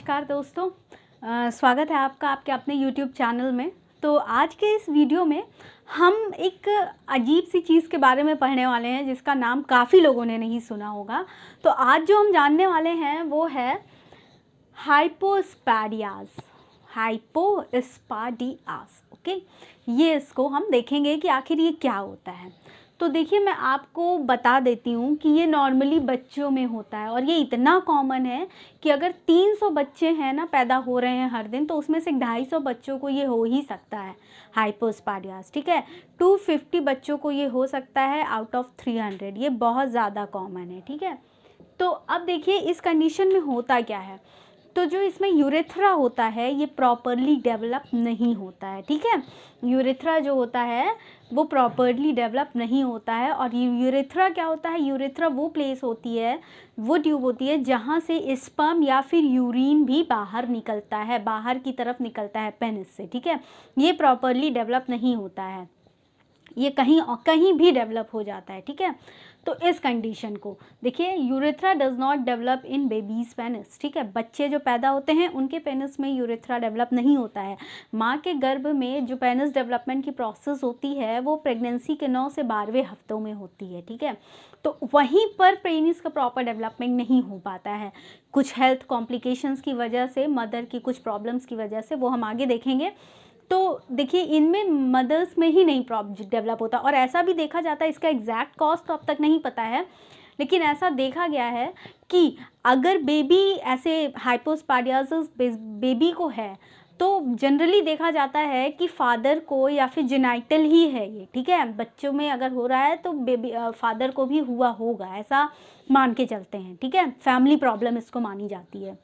नमस्कार दोस्तों, स्वागत है आपका आपके अपने YouTube चैनल में। तो आज के इस वीडियो में हम एक अजीब सी चीज़ के बारे में पढ़ने वाले हैं जिसका नाम काफ़ी लोगों ने नहीं सुना होगा। तो आज जो हम जानने वाले हैं वो है हाइपोस्पैडियाज़। ओके, ये इसको हम देखेंगे कि आखिर ये क्या होता है। तो देखिए, मैं आपको बता देती हूँ कि ये नॉर्मली बच्चों में होता है और ये इतना कॉमन है कि अगर 300 बच्चे हैं ना पैदा हो रहे हैं हर दिन, तो उसमें से 250 बच्चों को ये हो ही सकता है हाइपोस्पैडियाज़। ठीक है, 250 बच्चों को ये हो सकता है आउट ऑफ 300। ये बहुत ज़्यादा कॉमन है। ठीक है, तो अब देखिए इस कंडीशन में होता क्या है। तो जो इसमें यूरेथ्रा होता है ये प्रॉपरली डेवलप नहीं होता है। ठीक है, यूरेथ्रा जो होता है वो प्रॉपरली डेवलप नहीं होता है। और यूरेथ्रा क्या होता है? यूरेथ्रा वो प्लेस होती है, वो ट्यूब होती है जहाँ से स्पर्म या फिर यूरिन भी बाहर निकलता है, बाहर की तरफ निकलता है पेनिस से। ठीक है, ये प्रॉपरली डेवलप नहीं होता है, ये कहीं भी डेवलप हो जाता है। ठीक है, तो इस कंडीशन को देखिए, urethra does not develop in babies penis. ठीक है, बच्चे जो पैदा होते हैं उनके पेनिस में यूरेथ्रा डेवलप नहीं होता है। माँ के गर्भ में जो पेनिस डेवलपमेंट की प्रोसेस होती है वो प्रेगनेंसी के 9 से 12वें हफ्तों में होती है। ठीक है, तो वहीं पर पेनिस का प्रॉपर डेवलपमेंट नहीं हो पाता है, कुछ हेल्थ कॉम्प्लिकेशंस की वजह से, मदर की कुछ प्रॉब्लम्स की वजह से, वो हम आगे देखेंगे। तो देखिए, इनमें मदर्स में ही नहीं डेवलप होता। और ऐसा भी देखा जाता है, इसका एग्जैक्ट कॉज तो अब तक नहीं पता है, लेकिन ऐसा देखा गया है कि अगर बेबी ऐसे हाइपोस्पैडियासिस बेबी को है तो जनरली देखा जाता है कि फादर को या फिर जेनाइटल ही है ये। ठीक है, बच्चों में अगर हो रहा है तो बेबी फादर को भी हुआ होगा, ऐसा मान के चलते हैं। ठीक है, फैमिली प्रॉब्लम इसको मानी जाती है।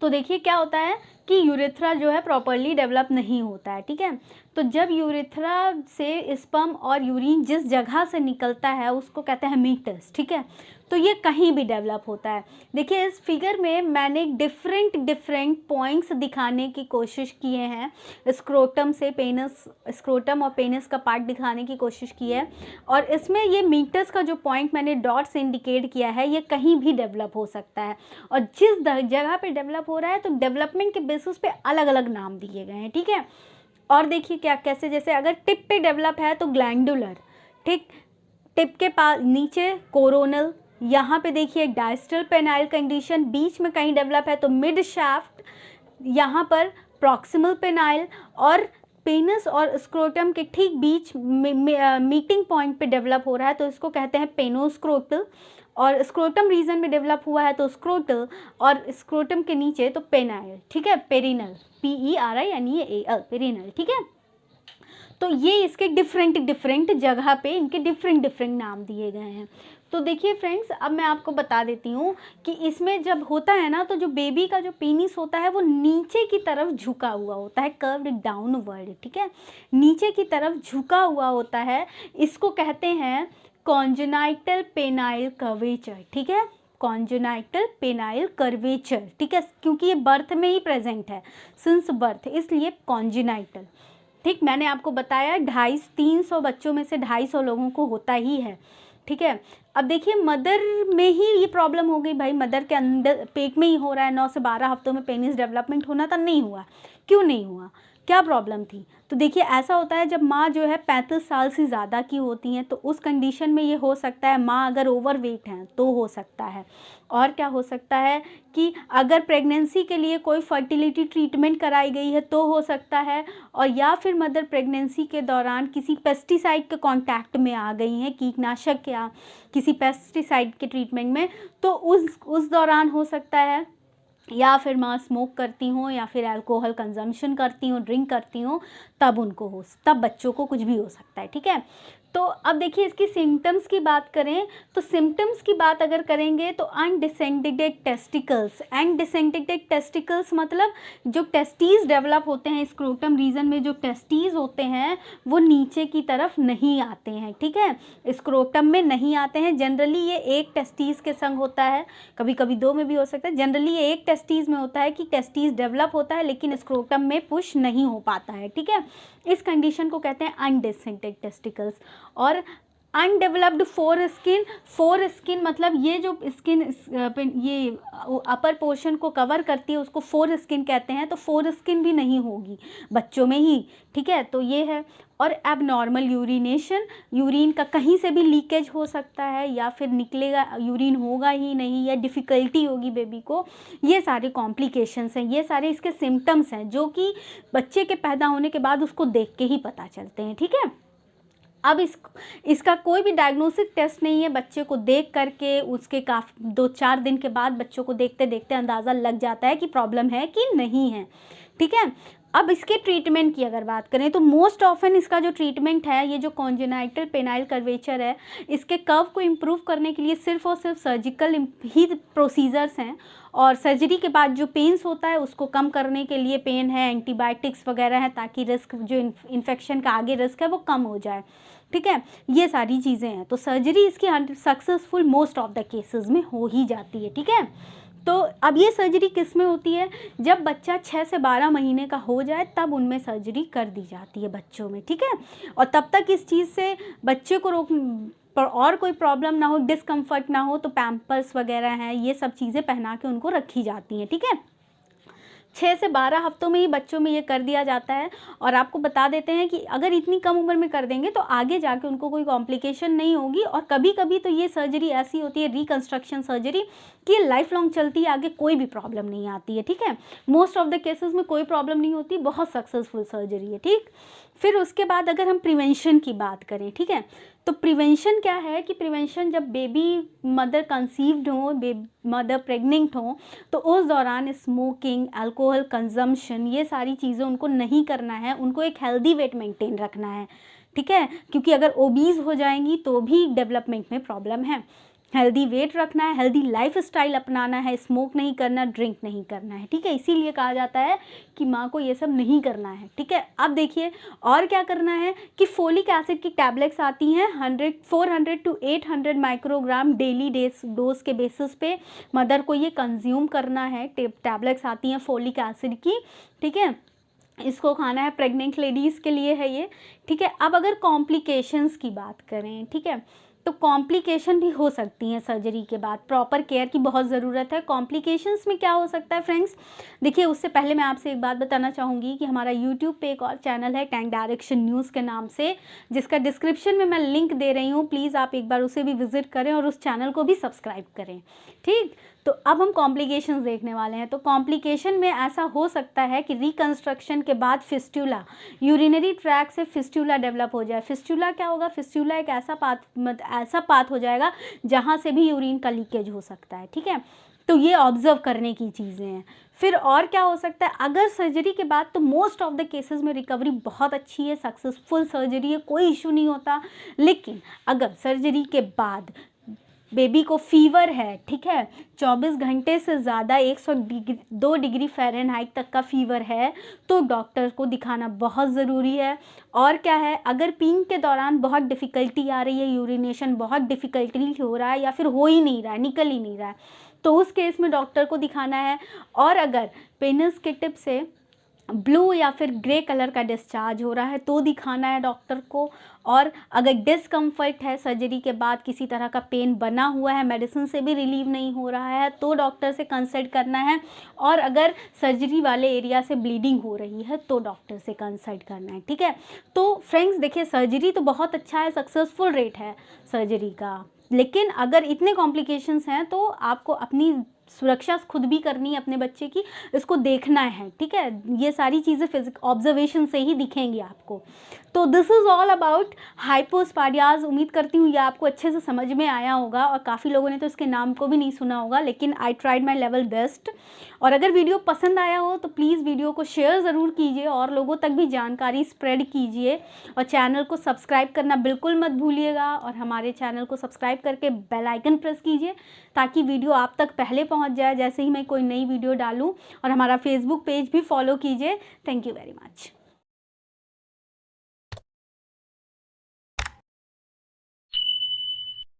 तो देखिए क्या होता है कि यूरेथ्रा जो है प्रॉपरली डेवलप नहीं होता है। ठीक है, तो जब यूरेथ्रा से स्पर्म और यूरिन जिस जगह से निकलता है उसको कहते हैं मीटस। ठीक है, तो ये कहीं भी डेवलप होता है। देखिए, इस फिगर में मैंने डिफरेंट पॉइंट्स दिखाने की कोशिश किए हैं, स्क्रोटम से पेनिस, स्क्रोटम और पेनिस का पार्ट दिखाने की कोशिश की है। और इसमें ये मीटस का जो पॉइंट मैंने डॉट से इंडिकेट किया है ये कहीं भी डेवलप हो सकता है। और जिस जगह पे डेवलप हो रहा है तो डेवलपमेंट के बेसिस पे अलग अलग नाम दिए गए हैं। ठीक है, और देखिए क्या कैसे, जैसे अगर टिप पे डेवलप है तो ग्लैंडुलर, ठीक, टिप के पास नीचे कोरोनल, यहाँ पे देखिए डायस्टल पेनाइल कंडीशन, बीच में कहीं डेवलप है तो मिड शाफ्ट, यहाँ पर प्रॉक्सिमल पेनाइल, और पेनिस और स्क्रोटम के ठीक बीच मीटिंग पॉइंट पे डेवलप हो रहा है तो इसको कहते हैं पेनोस्क्रोटल। और स्क्रोटम रीजन में डेवलप हुआ है तो स्क्रोटल, और स्क्रोटम के नीचे तो पेनाइल। ठीक है, पेरिनल, PERINEAL, पेरिनल। ठीक है, तो ये इसके डिफरेंट जगह पे इनके डिफरेंट नाम दिए गए हैं। तो देखिए फ्रेंड्स, अब मैं आपको बता देती हूँ कि इसमें जब होता है ना तो जो बेबी का जो पेनिस होता है वो नीचे की तरफ झुका हुआ होता है, कर्व्ड डाउनवर्ड। ठीक है, नीचे की तरफ झुका हुआ होता है, इसको कहते हैं कॉन्जेनाइटल पेनाइल कर्वेचर। ठीक है, कॉन्जेनाइटल पेनाइल कर्वेचर। ठीक है, क्योंकि ये बर्थ में ही प्रेजेंट है, सिंस बर्थ, इसलिए कॉन्जेनाइटल। ठीक, मैंने आपको बताया 250-300 बच्चों में से 250 लोगों को होता ही है। ठीक है, अब देखिए मदर में ही ये प्रॉब्लम हो गई, भाई मदर के अंदर पेट में ही हो रहा है, 9 से 12 हफ्तों में पेनिस डेवलपमेंट होना था, नहीं हुआ। क्यों नहीं हुआ, क्या प्रॉब्लम थी? तो देखिए ऐसा होता है जब माँ जो है 35 साल से ज़्यादा की होती हैं तो उस कंडीशन में ये हो सकता है। माँ अगर ओवरवेट हैं तो हो सकता है। और क्या हो सकता है कि अगर प्रेगनेंसी के लिए कोई फर्टिलिटी ट्रीटमेंट कराई गई है तो हो सकता है। और या फिर मदर प्रेगनेंसी के दौरान किसी पेस्टिसाइड के कांटेक्ट में आ गई हैं, कीटनाशक या किसी पेस्टिसाइड के ट्रीटमेंट में, तो उस दौरान हो सकता है। या फिर माँ स्मोक करती हूँ या फिर अल्कोहल कंजम्पशन करती हूँ, ड्रिंक करती हूँ, तब बच्चों को कुछ भी हो सकता है। ठीक है, तो अब देखिए इसकी सिम्टम्स की बात करें तो सिम्टम्स की बात अगर करेंगे तो अनडिसेंडिडेड टेस्टिकल्स। अनडिसेंडिडेड टेस्टिकल्स मतलब जो टेस्टीज डेवलप होते हैं स्क्रोटम रीजन में, जो टेस्टीज होते हैं वो नीचे की तरफ नहीं आते हैं। ठीक है, स्क्रोटम में नहीं आते हैं। जनरली ये एक टेस्टीज के संग होता है, कभी कभी 2 में भी हो सकता है। जनरली ये एक टेस्टीज में होता है कि टेस्टीज डेवलप होता है लेकिन स्क्रोटम में पुश नहीं हो पाता है। ठीक है, इस कंडीशन को कहते हैं अनडिसेंटेड टेस्टिकल्स। और अनडेवलप्ड फोर स्किन मतलब ये जो स्किन ये अपर पोर्शन को कवर करती है उसको फोर स्किन कहते हैं, तो फोर स्किन भी नहीं होगी बच्चों में ही, ठीक है। तो ये है। और एबनॉर्मल यूरिनेशन, यूरिन का कहीं से भी लीकेज हो सकता है या फिर निकलेगा यूरिन होगा ही नहीं या डिफ़िकल्टी होगी बेबी को, ये सारे कॉम्प्लिकेशंस हैं, ये सारे इसके सिम्टम्स हैं जो कि बच्चे के पैदा होने के बाद उसको देख के ही पता चलते हैं, ठीक है। अब इसका कोई भी डायग्नोस्टिक टेस्ट नहीं है, बच्चे को देख करके उसके काफ़ी 2-4 दिन के बाद बच्चों को देखते देखते अंदाज़ा लग जाता है कि प्रॉब्लम है कि नहीं है, ठीक है। अब इसके ट्रीटमेंट की अगर बात करें तो मोस्ट ऑफन इसका जो ट्रीटमेंट है, ये जो कॉन्जेनाइटल पेनाइल कर्वेचर है, इसके कर्व को इम्प्रूव करने के लिए सिर्फ और सिर्फ सर्जिकल ही प्रोसीजर्स हैं। और सर्जरी के बाद जो पेन्स होता है उसको कम करने के लिए पेन है, एंटीबायोटिक्स वगैरह है, ताकि रिस्क जो इन्फेक्शन का आगे रिस्क है वो कम हो जाए, ठीक है। ये सारी चीज़ें हैं, तो सर्जरी इसकी successful most of the cases में हो ही जाती है, ठीक है। तो अब ये सर्जरी किस में होती है, जब बच्चा 6 से 12 महीने का हो जाए तब उनमें सर्जरी कर दी जाती है बच्चों में, ठीक है। और तब तक इस चीज़ से बच्चे को पर और कोई प्रॉब्लम ना हो, डिस्कम्फर्ट ना हो, तो पैम्पर्स वगैरह हैं, ये सब चीज़ें पहना के उनको रखी जाती हैं, ठीक है। 6 से 12 हफ्तों में ही बच्चों में ये कर दिया जाता है। और आपको बता देते हैं कि अगर इतनी कम उम्र में कर देंगे तो आगे जाके उनको कोई कॉम्प्लिकेशन नहीं होगी। और कभी कभी तो ये सर्जरी ऐसी होती है, रिकन्स्ट्रक्शन सर्जरी, कि लाइफ लॉन्ग चलती है, आगे कोई भी प्रॉब्लम नहीं आती है, ठीक है। मोस्ट ऑफ द केसेस में कोई प्रॉब्लम नहीं होती, बहुत सक्सेसफुल सर्जरी है, ठीक। फिर उसके बाद अगर हम प्रिवेंशन की बात करें, ठीक है, तो प्रिवेंशन क्या है कि प्रिवेंशन जब बेबी मदर कंसीव्ड हो, मदर प्रेग्नेंट हो, तो उस दौरान स्मोकिंग, अल्कोहल कंजम्पशन, ये सारी चीज़ें उनको नहीं करना है, उनको एक हेल्दी वेट मेंटेन रखना है, ठीक है। क्योंकि अगर ओबीज हो जाएंगी तो भी डेवलपमेंट में प्रॉब्लम है। हेल्दी वेट रखना है, हेल्दी लाइफ स्टाइल अपनाना है, स्मोक नहीं करना, ड्रिंक नहीं करना है, ठीक है। इसीलिए कहा जाता है कि माँ को ये सब नहीं करना है, ठीक है। अब देखिए और क्या करना है कि फोलिक एसिड की टैबलेट्स आती हैं 400 to 800 माइक्रोग्राम डेली डोज के बेसिस पे मदर को ये कंज्यूम करना है। टैबलेट्स आती हैं फोलिक एसिड की, ठीक है, इसको खाना है, प्रेग्नेंट लेडीज़ के लिए है ये, ठीक है। अब अगर कॉम्प्लिकेशंस की बात करें, ठीक है, तो कॉम्प्लिकेशन भी हो सकती हैं सर्जरी के बाद, प्रॉपर केयर की बहुत ज़रूरत है। कॉम्प्लिकेशंस में क्या हो सकता है फ्रेंड्स, देखिए उससे पहले मैं आपसे एक बात बताना चाहूँगी कि हमारा यूट्यूब पे एक और चैनल है टैंक डायरेक्शन न्यूज़ के नाम से, जिसका डिस्क्रिप्शन में मैं लिंक दे रही हूँ, प्लीज़ आप एक बार उसे भी विजिट करें और उस चैनल को भी सब्सक्राइब करें, ठीक। तो अब हम कॉम्प्लिकेशंस देखने वाले हैं। तो कॉम्प्लिकेशन में ऐसा हो सकता है कि रिकन्स्ट्रक्शन के बाद फिस्टुला, यूरिनरी ट्रैक से फिस्टुला डेवलप हो जाए। फिस्टुला क्या होगा, फिस्टुला एक ऐसा पाथ हो जाएगा जहाँ से भी यूरिन का लीकेज हो सकता है, ठीक है। तो ये ऑब्जर्व करने की चीज़ें हैं। फिर और क्या हो सकता है, अगर सर्जरी के बाद, तो मोस्ट ऑफ द केसेस में रिकवरी बहुत अच्छी है, सक्सेसफुल सर्जरी है, कोई इशू नहीं होता। लेकिन अगर सर्जरी के बाद बेबी को फीवर है, ठीक है, 24 घंटे से ज़्यादा 102 डिग्री फ़ारेनहाइट तक का फीवर है, तो डॉक्टर को दिखाना बहुत ज़रूरी है। और क्या है, अगर पीइंग के दौरान बहुत डिफ़िकल्टी आ रही है, यूरिनेशन बहुत डिफ़िकल्टी हो रहा है या फिर हो ही नहीं रहा है, निकल ही नहीं रहा है, तो उस केस में डॉक्टर को दिखाना है। और अगर पेनिस के टिप से ब्लू या फिर ग्रे कलर का डिस्चार्ज हो रहा है तो दिखाना है डॉक्टर को। और अगर डिस्कम्फर्ट है, सर्जरी के बाद किसी तरह का पेन बना हुआ है, मेडिसिन से भी रिलीव नहीं हो रहा है, तो डॉक्टर से कंसल्ट करना है। और अगर सर्जरी वाले एरिया से ब्लीडिंग हो रही है तो डॉक्टर से कंसल्ट करना है, ठीक है। तो फ्रेंड्स देखिए, सर्जरी तो बहुत अच्छा है, सक्सेसफुल रेट है सर्जरी का, लेकिन अगर इतने कॉम्प्लिकेशंस हैं तो आपको अपनी सुरक्षा खुद भी करनी है अपने बच्चे की, इसको देखना है, ठीक है। ये सारी चीज़ें फिजिकल ऑब्जर्वेशन से ही दिखेंगी आपको। तो दिस इज़ ऑल अबाउट हाइपोस्पाडियाज। उम्मीद करती हूँ ये आपको अच्छे से समझ में आया होगा, और काफ़ी लोगों ने तो इसके नाम को भी नहीं सुना होगा, लेकिन I tried my level best. और अगर वीडियो पसंद आया हो तो प्लीज़ वीडियो को शेयर ज़रूर कीजिए और लोगों तक भी जानकारी स्प्रेड कीजिए। और चैनल को सब्सक्राइब करना बिल्कुल मत भूलिएगा, और हमारे चैनल को सब्सक्राइब करके बेल आइकन प्रेस कीजिए ताकि वीडियो आप तक पहले पहुंच जाए जैसे ही मैं कोई नई वीडियो डालूं। और हमारा फेसबुक पेज भी फॉलो कीजिए। Thank you very much.